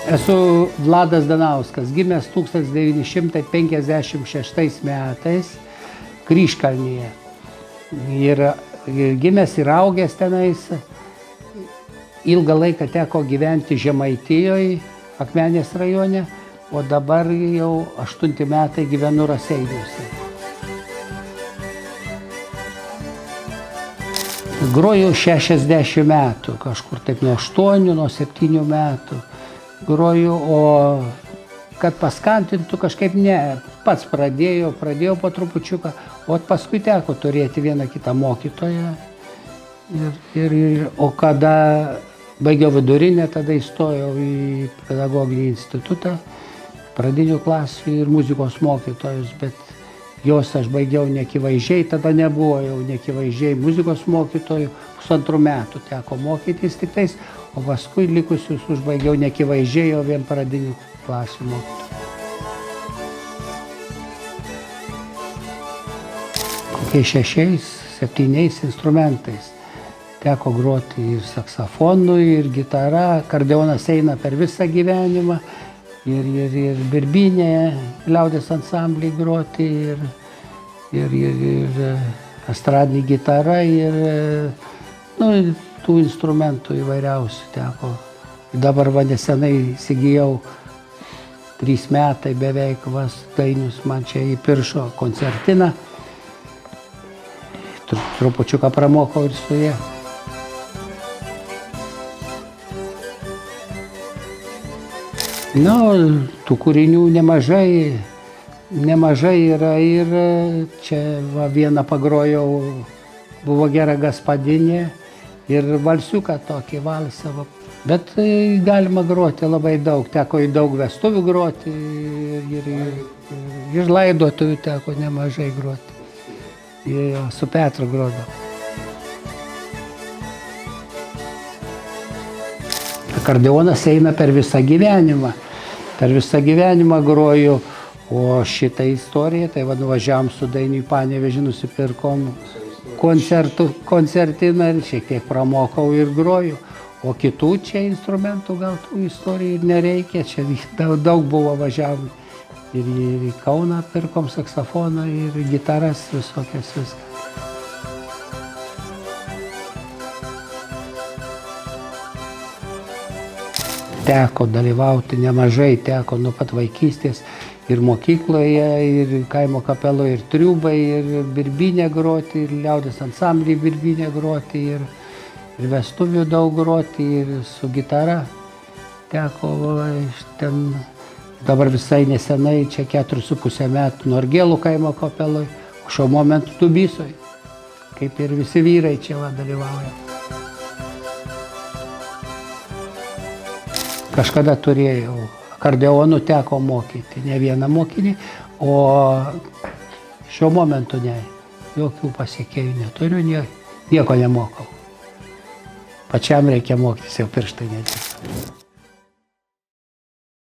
Esu Vladas Danauskas, gimęs 1956 metais Kryžkalnyje. Ir gimęs ir augęs tenais. Ilgą laiką teko gyventi Žemaitijoje, Akmenės rajone, o dabar jau 8 metai gyvenu Raseiniuose. Groju 60 metų, kažkur taip nuo 8, nuo 7 metų. Groju, o kad paskantintų kažkaip ne, pats pradėjau po trupučiuką, o paskui teko turėti vieną kitą mokytoją. O kada baigiau vidurinę, tada įstojau į pedagoginį institutą, pradinių klasių ir muzikos mokytojus, bet jos aš baigiau neakivaizdžiai, tada nebuvo jau neakivaizdžiai muzikos mokytojų, 1,5 metų teko mokytis tiktais, o paskui likusius užbaigiau neakivaizdžiai, o vien pradinių klasių mokytojų. Kokiais 6-7 instrumentais teko groti ir saksofonu, ir gitara, akordeonas eina per visą gyvenimą, ir birbynė, liaudies ansamblį groti, ir estradinė gitara, ir tų instrumentų įvairiausių teko. Dabar nesenai įsigijau 3 metai beveik Dainius man čia įpiršo koncertiną. Trupučiuką pramokau ir su ja. Tų kūrinių nemažai yra ir čia vieną pagrojau, buvo Gera Gaspadinė ir valsiuką tokį valsą. Bet galima groti labai daug, teko į daug vestuvių groti ir laidotuvių teko nemažai groti. Su Petru grodau. Akordeonas eina per visą gyvenimą. Per visą gyvenimą groju, o šitą istoriją, tai nuvažiavom su Dainiu į Panevėžį, nusipirkom koncertiną ir šiek tiek pramokau ir groju. O kitų čia instrumentų gal tų istorijų ir nereikia, čia daug buvo važiavom. Ir į Kauną pirkom saksofoną ir gitaras visokias viską. Teko dalyvauti nemažai, teko nuo pat vaikystės ir mokykloje, ir kaimo kapeloje, ir triūbai, ir birbynę groti, ir liaudies ansamblį birbynę groti, ir vestuvių daug groti, ir su gitara teko ten. Dabar visai nesenai, čia 4,5 metų Norgėlų kaimo kapeloje, o šiuo momentu Dubysoje, kaip ir visi vyrai čia dalyvauja. Kažkada turėjau, akordeonu teko mokyti, ne vieną mokinį, o šiuo momentu ne, jokių pasiekėjų neturiu, nieko nemokau. Pačiam reikia mokytis, jau pirštai nedirba.